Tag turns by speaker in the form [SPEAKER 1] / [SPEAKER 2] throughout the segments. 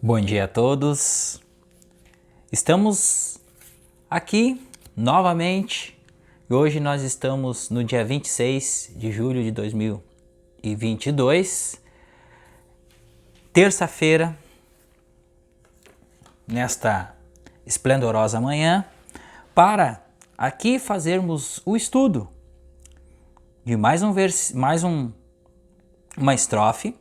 [SPEAKER 1] Bom dia a todos. Estamos aqui novamente e hoje nós estamos no dia 26 de julho de 2022, terça-feira, nesta esplendorosa manhã, para aqui fazermos o estudo de uma estrofe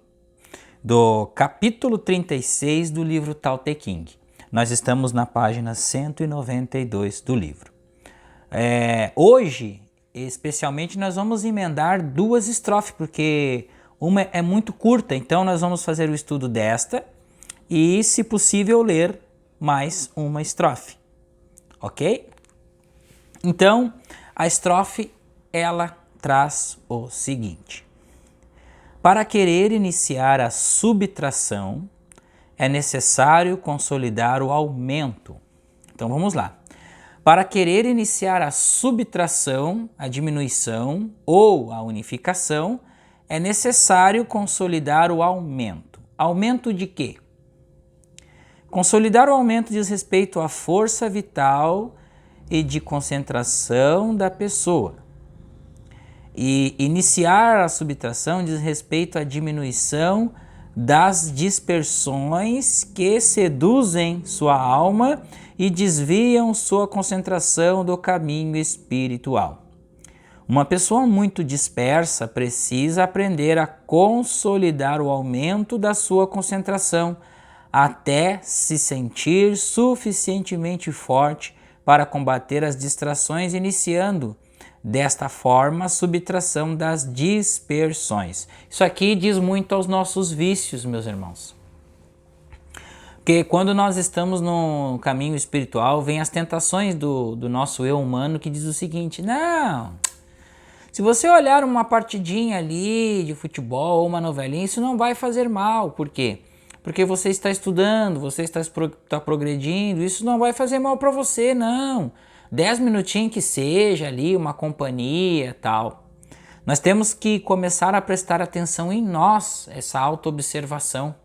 [SPEAKER 1] do capítulo 36 do livro Tao Te Ching. Nós estamos na página 192 do livro. Hoje, especialmente, nós vamos emendar duas estrofes, porque uma é muito curta, então nós vamos fazer o estudo desta e, se possível, ler mais uma estrofe, ok? Então, a estrofe, ela traz o seguinte: para querer iniciar a subtração, é necessário consolidar o aumento. Então vamos lá. Para querer iniciar a subtração, a diminuição ou a unificação, é necessário consolidar o aumento. Aumento de quê? Consolidar o aumento diz respeito à força vital e de concentração da pessoa. E iniciar a subtração diz respeito à diminuição das dispersões que seduzem sua alma e desviam sua concentração do caminho espiritual. Uma pessoa muito dispersa precisa aprender a consolidar o aumento da sua concentração até se sentir suficientemente forte para combater as distrações, iniciando desta forma a subtração das dispersões. Isso aqui diz muito aos nossos vícios, meus irmãos. Porque quando nós estamos no caminho espiritual, vem as tentações do nosso eu humano que diz o seguinte: não, se você olhar uma partidinha ali de futebol ou uma novelinha, isso não vai fazer mal. Por quê? Porque você está estudando, você está progredindo, isso não vai fazer mal para você, não. 10 minutinhos que seja ali, uma companhia, tal. Nós temos que começar a prestar atenção em nós, essa autoobservação.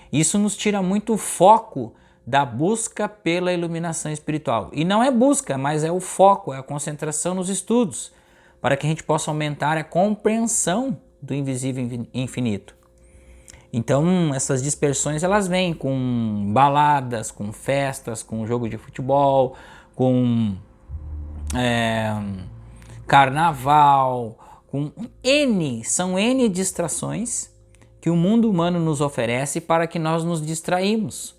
[SPEAKER 1] Isso nos tira muito o foco da busca pela iluminação espiritual. E não é busca, mas é o foco, é a concentração nos estudos, para que a gente possa aumentar a compreensão do invisível infinito. Então, essas dispersões, elas vêm com baladas, com festas, com jogo de futebol, com carnaval, com são N distrações que o mundo humano nos oferece para que nós nos distraímos.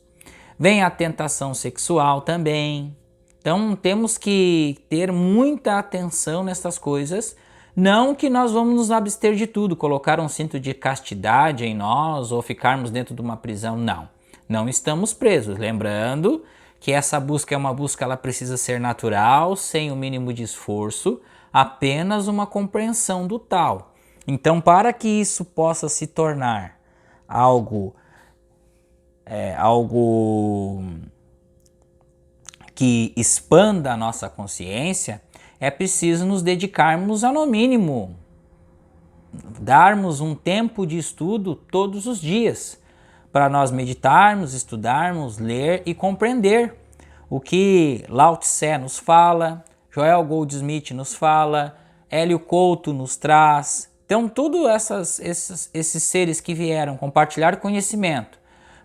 [SPEAKER 1] Vem a tentação sexual também. Então temos que ter muita atenção nessas coisas, não que nós vamos nos abster de tudo, colocar um cinto de castidade em nós ou ficarmos dentro de uma prisão, não estamos presos, lembrando que essa busca é uma busca, ela precisa ser natural, sem o mínimo de esforço, apenas uma compreensão do tal. Então, para que isso possa se tornar algo que expanda a nossa consciência, é preciso nos dedicarmos a, no mínimo, darmos um tempo de estudo todos os dias, para nós meditarmos, estudarmos, ler e compreender o que Lao Tse nos fala, Joel Goldsmith nos fala, Hélio Couto nos traz. Então, todos esses seres que vieram compartilhar conhecimento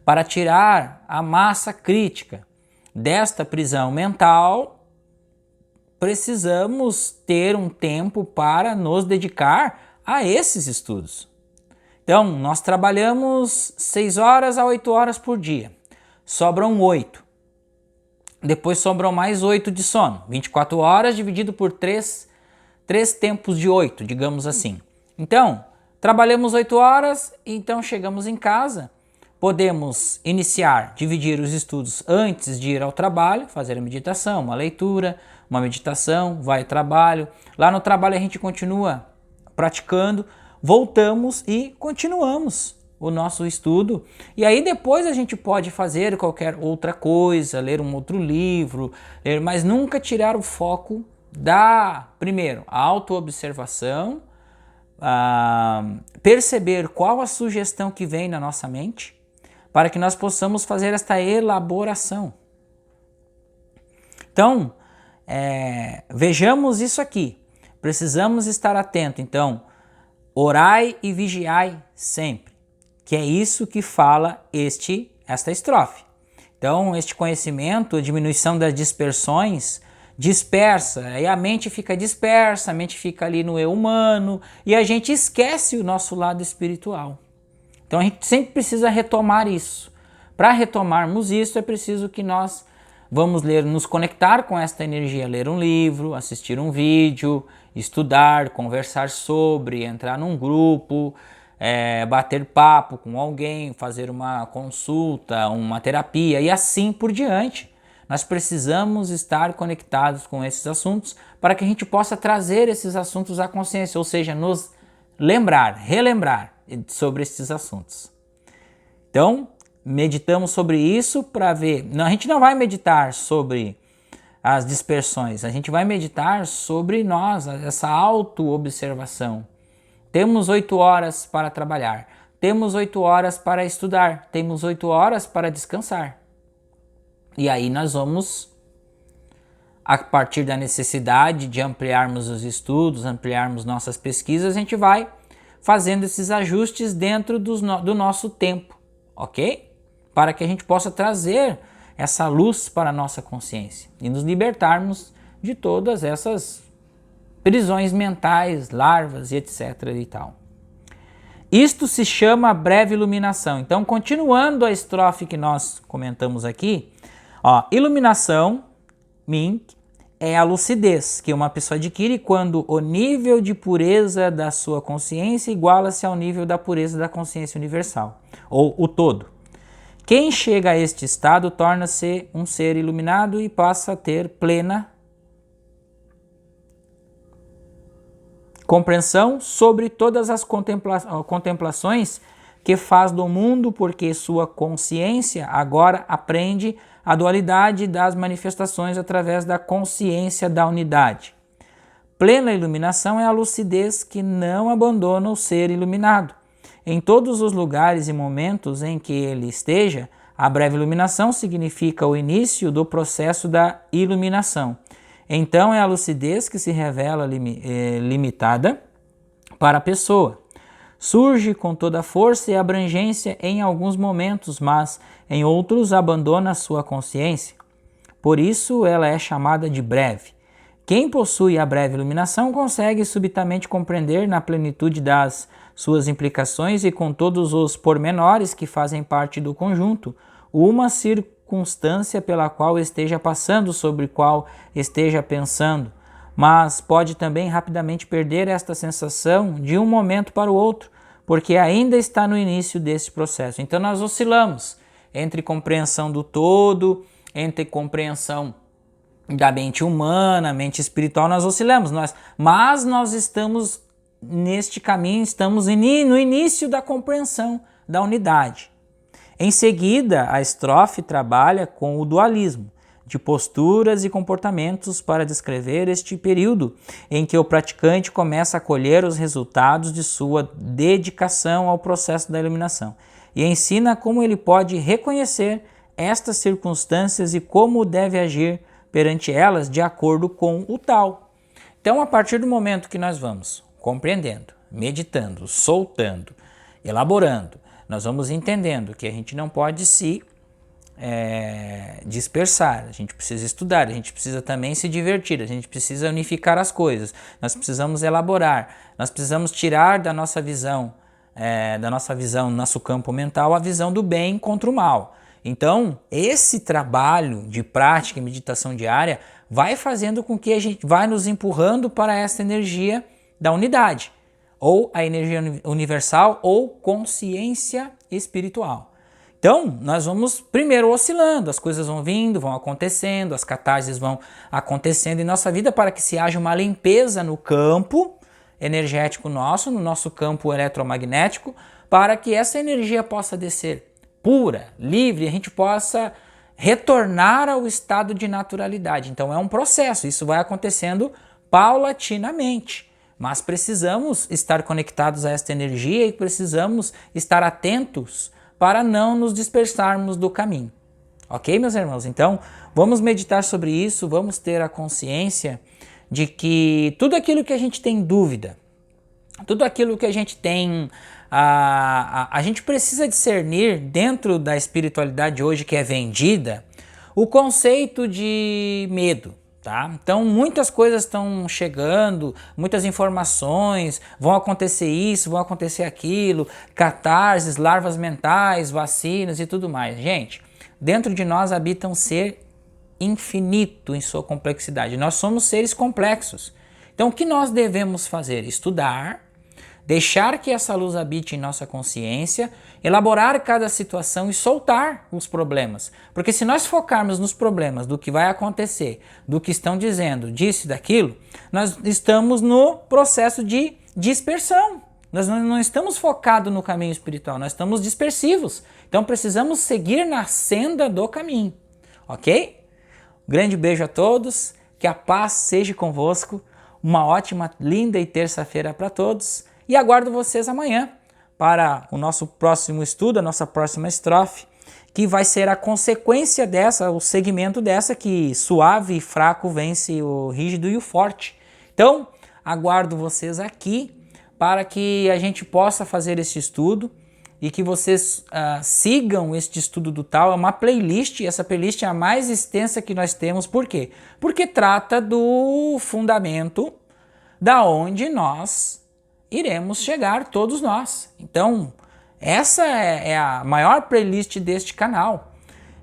[SPEAKER 1] para tirar a massa crítica desta prisão mental, precisamos ter um tempo para nos dedicar a esses estudos. Então, nós trabalhamos 6 horas a 8 horas por dia. Sobram 8. Depois sobram mais 8 de sono. 24 horas dividido por 3 tempos de 8, digamos assim. Então, trabalhamos 8 horas, então chegamos em casa. Podemos dividir os estudos antes de ir ao trabalho, fazer a meditação, uma leitura, uma meditação, vai ao trabalho. Lá no trabalho a gente continua praticando. Voltamos e continuamos o nosso estudo. E aí depois a gente pode fazer qualquer outra coisa, ler um outro livro, mas nunca tirar o foco primeiro, a autoobservação, perceber qual a sugestão que vem na nossa mente, para que nós possamos fazer esta elaboração. Então, vejamos isso aqui. Precisamos estar atento. Então, orai e vigiai sempre, que é isso que fala esta estrofe. Então, este conhecimento, a diminuição das dispersões, dispersa, aí a mente fica dispersa, a mente fica ali no eu humano e a gente esquece o nosso lado espiritual. Então, a gente sempre precisa retomar isso. Para retomarmos isso, é preciso que nós vamos nos conectar com esta energia, ler um livro, assistir um vídeo, estudar, conversar sobre, entrar num grupo, bater papo com alguém, fazer uma consulta, uma terapia e assim por diante. Nós precisamos estar conectados com esses assuntos para que a gente possa trazer esses assuntos à consciência, ou seja, nos relembrar sobre esses assuntos. Então, meditamos sobre isso para ver. A gente não vai meditar sobre as dispersões, a gente vai meditar sobre nós, essa auto-observação. Temos 8 horas para trabalhar, temos 8 horas para estudar, temos 8 horas para descansar. E aí nós vamos, a partir da necessidade de ampliarmos os estudos, ampliarmos nossas pesquisas, a gente vai fazendo esses ajustes dentro do nosso tempo, ok? Para que a gente possa trazer essa luz para a nossa consciência e nos libertarmos de todas essas prisões mentais, larvas e etc. e tal. Isto se chama breve iluminação. Então, continuando a estrofe que nós comentamos aqui, iluminação, Mink, é a lucidez que uma pessoa adquire quando o nível de pureza da sua consciência iguala-se ao nível da pureza da consciência universal, ou o todo. Quem chega a este estado torna-se um ser iluminado e passa a ter plena compreensão sobre todas as contemplações que faz do mundo, porque sua consciência agora aprende a dualidade das manifestações através da consciência da unidade. Plena iluminação é a lucidez que não abandona o ser iluminado. Em todos os lugares e momentos em que ele esteja, a breve iluminação significa o início do processo da iluminação. Então é a lucidez que se revela limitada para a pessoa. Surge com toda a força e abrangência em alguns momentos, mas em outros abandona a sua consciência. Por isso ela é chamada de breve. Quem possui a breve iluminação consegue subitamente compreender na plenitude das suas implicações e com todos os pormenores que fazem parte do conjunto, uma circunstância pela qual esteja passando, sobre qual esteja pensando, mas pode também rapidamente perder esta sensação de um momento para o outro, porque ainda está no início desse processo. Então nós oscilamos entre compreensão do todo, entre compreensão da mente humana, mente espiritual, nós oscilamos, mas nós estamos neste caminho, estamos no início da compreensão da unidade. Em seguida, a estrofe trabalha com o dualismo de posturas e comportamentos para descrever este período em que o praticante começa a colher os resultados de sua dedicação ao processo da iluminação e ensina como ele pode reconhecer estas circunstâncias e como deve agir perante elas de acordo com o tal. Então, a partir do momento que nós vamos compreendendo, meditando, soltando, elaborando, nós vamos entendendo que a gente não pode se dispersar, a gente precisa estudar, a gente precisa também se divertir, a gente precisa unificar as coisas, nós precisamos elaborar, nós precisamos tirar da nossa visão, no nosso campo mental, a visão do bem contra o mal. Então, esse trabalho de prática e meditação diária vai fazendo com que a gente vai nos empurrando para essa energia da unidade, ou a energia universal, ou consciência espiritual. Então, nós vamos primeiro oscilando, as coisas vão vindo, vão acontecendo, as catarses vão acontecendo em nossa vida para que se haja uma limpeza no campo energético nosso, no nosso campo eletromagnético, para que essa energia possa descer pura, livre, a gente possa retornar ao estado de naturalidade. Então é um processo, isso vai acontecendo paulatinamente, mas precisamos estar conectados a esta energia e precisamos estar atentos para não nos dispersarmos do caminho. Ok, meus irmãos? Então, vamos meditar sobre isso, vamos ter a consciência de que tudo aquilo que a gente tem dúvida, tudo aquilo que a gente tem, a gente precisa discernir dentro da espiritualidade hoje que é vendida, o conceito de medo. Tá? Então muitas coisas estão chegando, muitas informações, vão acontecer isso, vão acontecer aquilo, catarses, larvas mentais, vacinas e tudo mais. Gente, dentro de nós habita um ser infinito em sua complexidade. Nós somos seres complexos. Então o que nós devemos fazer? Estudar, deixar que essa luz habite em nossa consciência, elaborar cada situação e soltar os problemas. Porque se nós focarmos nos problemas, do que vai acontecer, do que estão dizendo, disso e daquilo, nós estamos no processo de dispersão. Nós não estamos focados no caminho espiritual, nós estamos dispersivos. Então precisamos seguir na senda do caminho. Ok? Grande beijo a todos, que a paz seja convosco, uma ótima, linda e terça-feira para todos. E aguardo vocês amanhã para o nosso próximo estudo, a nossa próxima estrofe, que vai ser a consequência dessa, o segmento dessa, que suave e fraco vence o rígido e o forte. Então, aguardo vocês aqui para que a gente possa fazer esse estudo e que vocês sigam este estudo do Tao. É uma playlist, essa playlist é a mais extensa que nós temos. Por quê? Porque trata do fundamento da onde nós iremos chegar, todos nós. Então, essa é a maior playlist deste canal.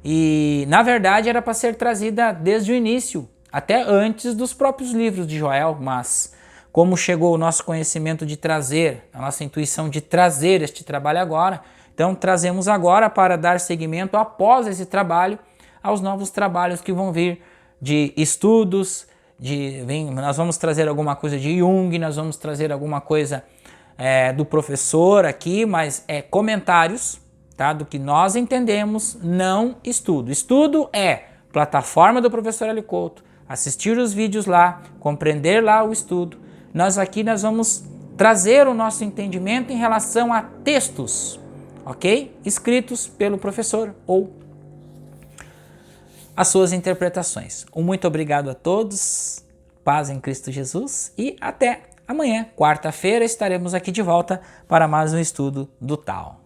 [SPEAKER 1] E, na verdade, era para ser trazida desde o início, até antes dos próprios livros de Joel, mas como chegou o nosso conhecimento de trazer, a nossa intuição de trazer este trabalho agora, então trazemos agora para dar seguimento após esse trabalho aos novos trabalhos que vão vir de estudos, nós vamos trazer alguma coisa de Jung, nós vamos trazer alguma coisa do professor aqui, mas comentários, tá, do que nós entendemos, não estudo. Estudo é plataforma do professor Hélio Couto, assistir os vídeos lá, compreender lá o estudo. Nós vamos trazer o nosso entendimento em relação a textos, ok? Escritos pelo professor ou as suas interpretações. Um muito obrigado a todos, paz em Cristo Jesus e até amanhã, quarta-feira, estaremos aqui de volta para mais um estudo do Tao.